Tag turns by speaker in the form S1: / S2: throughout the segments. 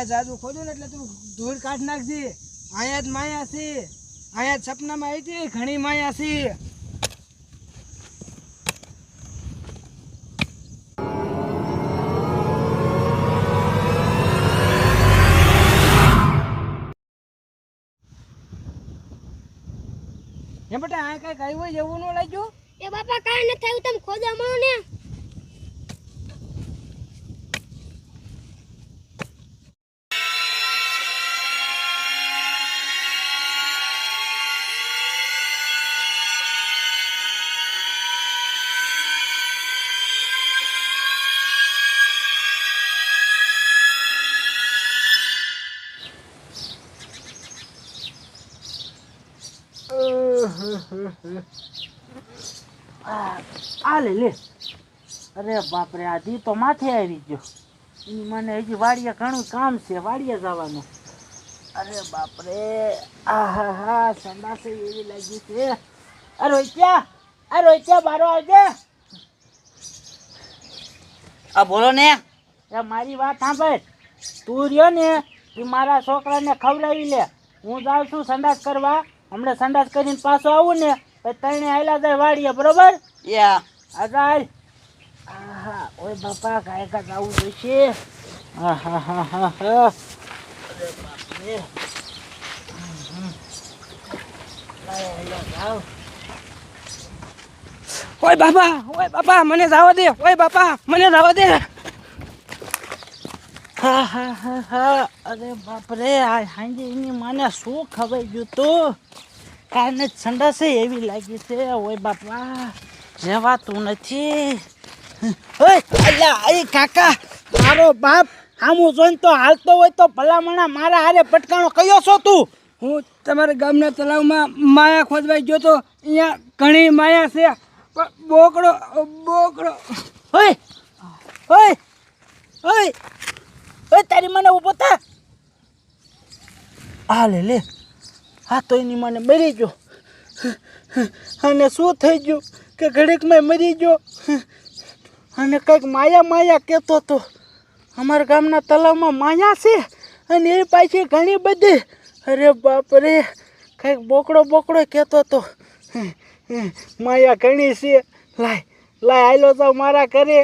S1: જાદુ ખોલ્યું ને એટલે તું ધૂળ કાઢ નાખજે. અહીંયા જ માયા છે, અહીંયા જ સપનામાં આવી હતી ઘણી માયા છે. એ બેટા આ કઈ કઈ હોય એવું ન લાગ્યું?
S2: એ બાપા કાંઈ ન થયું, તમે ખોદા મારો ને.
S3: આ લે. અરે બાપરે, આ દી તો માથે આવી ગયો. મને હજી વાડીએ ઘણું કામ છે, વાડીએ જવાનું. અરે બાપરે, આહા સંડાસે એવી લાગી છે. રોહિત્યા બારો આવજે.
S4: આ બોલો ને.
S3: એ મારી વાત સાંભળ. તું રહ્યો ને એ મારા છોકરાને ખવડાવી લે. હું જાઉં છું સંડાસ કરવા. હમણાં સંડાસ કરીને પાછો આવું ને તને આયલા જાય વાડીએ, બરોબર?
S4: યા
S3: આજાલ. આહા ઓય બાપા, ગાયકા જાવું જોઈશે. આહા અરે બાપરે.
S1: ઓય બાપા મને જવા દે. ઓય બાપા મને જવા દે.
S3: અરે બાપરે, આ હાંજે એની માને શું ખવાઈ ગયું તું? કારણે સંડાસે એવી લાગી છે. ઓય બાપા, રહેવાતું નથી. અલ્યા કાકા, મારો બાપ આમું જોઈને તો હાલતો હોય તો ભલામણા મારા હારે પટકાણો કયો છો તું?
S1: હું તમારા ગામના તળાવમાં માયા ખોદવાઈ ગયો તો. અહીંયા ઘણી માયા છે. બોકડો
S3: ઓય ઓય ઓય ઓય, તારી મને ઊભો થા. આ લે. હા તો એની મને મરી ગયો. અને શું થઈ ગયું કે ઘડીકમાં મરી ગયો. અને કંઈક માયા કહેતો હતો. અમારા ગામના તલાવમાં માયા છે અને એ પાછી ઘણી બધી. અરે બાપરે, કંઈક બોકડો કહેતો હતો. માયા ઘણી છે. લાય આયલો જાવ મારા ઘરે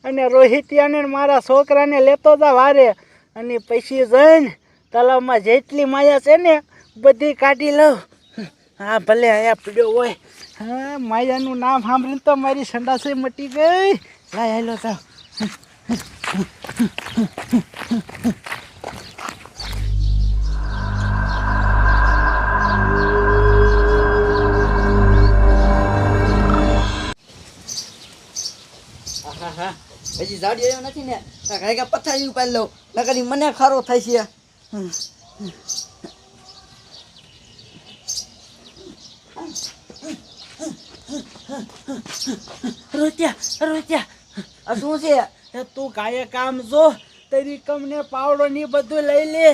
S3: અને રોહિતિયાને મારા છોકરાને લેતો જાવ વારે. અને પછી જઈને તલાવમાં જેટલી માયા છે ને બધી કાઢી લઉં. હા ભલે આયા પીડ્યો હોય. હા, માયાનું નામ સાંભળીને તો મારી સંડાસે મટી ગઈ. લાય આયલો જાવ.
S4: હજી જાડી આવ્યો નથી ને, ગાયકા પથારી ઉપાડી લઉં, નકર મને ખારો થાય છે.
S3: રોત્યા
S4: આ શું છે?
S3: તું ગાયે કામ જો, તારી કમને પાવડો ની બધું લઈ લે.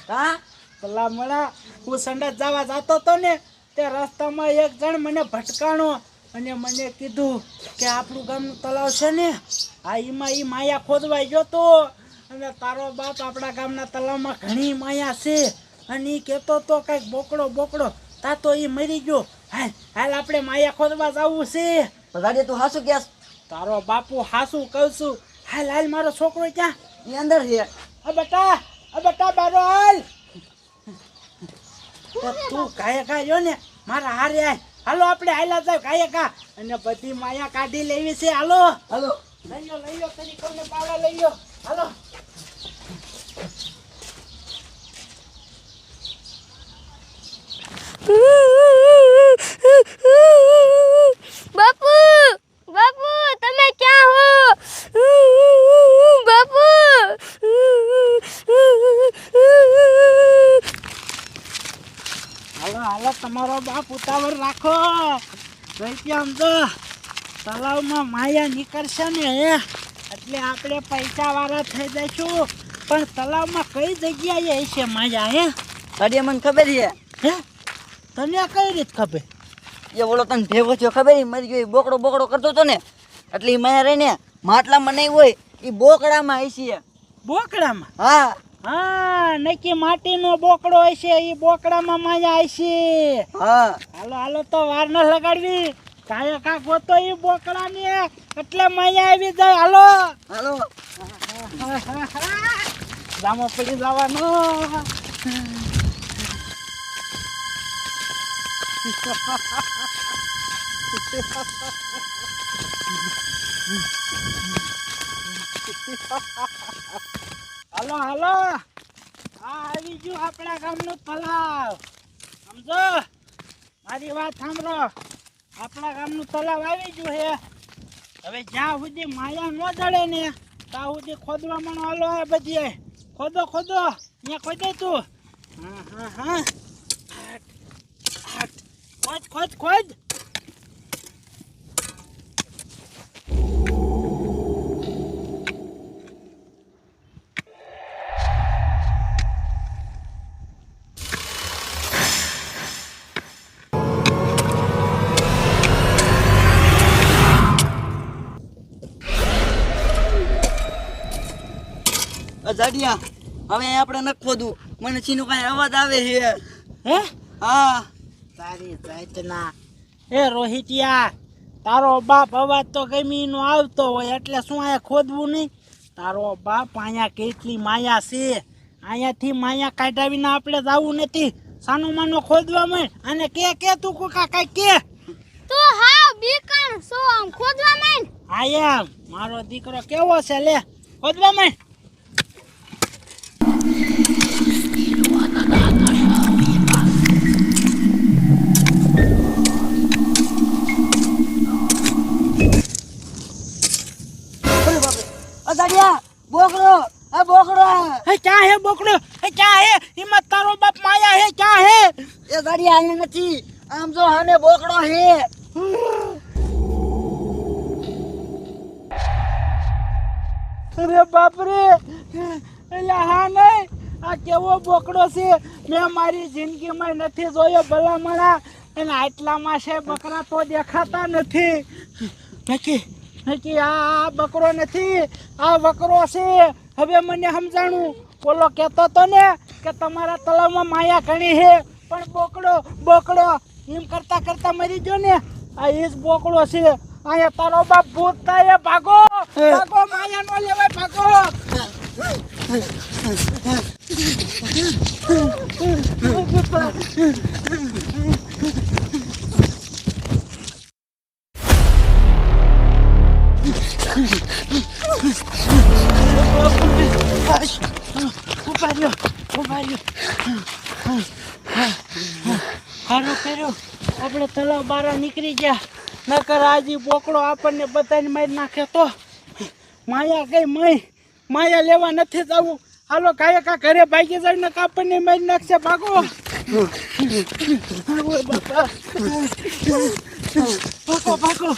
S4: હા
S3: ભલા મળા, હું સંડાસ જવા જતો હતો ને તે રસ્તામાં એક જણ મને ભટકાણો અને મને કીધું કે આપણું ગામનું તલાવ છે ને, એમાં એ માયા ખોદવાઈ ગયો તો. અને તારો બાપ આપણા ગામના તલાવમાં ઘણી માયા છે અને એ કહેતો તો કંઈક બોકડો તા તો એ મરી ગયો. હાલ આપણે માયા ખોદવા જવું છે.
S4: જાડી તું હાસુ કે?
S3: તારો બાપુ હાસું કહું છું. હાલ મારો છોકરો ક્યાં?
S4: એ અંદર છે.
S3: આ બેટા બારો હાલ. તું ગાયકા રહ્યો ને મારા હારે આય. હાલો આપણે હાલા જાવ ગાયકા અને બધી માયા કાઢી લેવી છે. હાલો લઈ લો તરી કોને પાવડા લઈ લો. હાલો
S2: બાપુ તમે ક્યાં હો? બાપુ
S3: હાલો તમારો બાપ ઉતાવળ રાખો. આમ તો તલાવમાં માયા નીકળશે ને એટલે આપણે પૈસા વાળા થઈ જઈશું. પણ તલાવમાં કઈ જગ્યાએ હશે માયા?
S4: જાડી મને ખબર છે.
S3: તને કઈ રીત ખબર?
S4: એ બોલો તને ભેગો થયો ખબર? મરી ગયો બોકડો કરતો હતો ને એટલે એ માયા રહીને માટલામાં નહીં હોય, એ બોકડામાં હશે.
S3: બોકડામાં?
S4: હા
S3: હા નક્કી માટીનો બોકડો હશે એ બોકડામાં માયા હશે
S4: હા
S3: હાલો હાલો તો વાર ન લગાડવી કાયા કા ગોતો એ બોકડાને એટલે માયા આવી જાય હાલો
S4: હાલો
S3: જામો પડી જવાનો હાલો હાલો આ આવી ગયું આપણા ગામનું તલાવ સમજો મારી વાત સાંભળો આપણા ગામનું તલાવ આવી ગયું છે હવે જ્યાં સુધી માયા ન જડે ને ત્યાં સુધી ખોદવા મણો હાલો હે બધી ખોદો ખોદો અહીંયા ખોદે તું હા હા હા ખોદ ખોદ ખોદ
S4: જાડિયા હવે આપણે ન ખોદું મને છીનો કઈ અવાજ આવે છે
S3: હે
S4: હા
S3: તારી જાતના એ રોહિતિયા તારો બાપ અવાજ તો ગમી નો આવતો હોય એટલે શું અહીંયા ખોદવું નહીં તારો બાપ અહીંયા કેટલી માયા છે અહીંયાથી માયા કાઢ્યા વિના આપણે જવું નથી સાનું માનો ખોદવા માંડ અને કે તું કોકા કઈ કે
S2: તું હાવ બીકણ સો આમ ખોદવા માંડ
S3: હા એમ મારો દીકરો કેવો છે લે ખોદવા માંડ
S4: જાડિયા બોકડો આ બોકડો
S3: હે ક્યાં હે બોકડો હે ક્યાં હે હિંમત તારો બાપ માયા હે ક્યાં હે
S4: એ જાડિયા અહીંયા નથી આમ જો હાને બોકડો હે
S3: અરે બાપ રે એટલે હા નહીં આ કેવો બોકડો છે મેં મારી જિંદગીમાં નથી જોયો ભલામણા અને આટલામાં છે બકરા તો દેખાતા નથી નક્કી નક્કી આ બકરો નથી આ બકરો છે હવે મને સમજાણું બોલો કહેતો તો ને કે તમારા તળાવમાં માયા ઘણી છે પણ બોકડો બોકડો એમ કરતા કરતા મરી ગયો ને આ એ જ બોકડો છે અહીંયા તારો બાપ ભૂત થાય ભાગો ભાગો માયા નો લેવાય ભાગો ઉપાડ્યો હારું કર્યું આપણે તલાવ બહાર નીકળી ગયા નકર આજે બોકડો આપણને બધાને મારી નાખે તો માયા કઈ માયા લેવા નથી જવું હાલો કાંઈ કા ઘરે ભાગી જાય ને આપણને મારી નાખશે ભાગો ભાગો ભાગો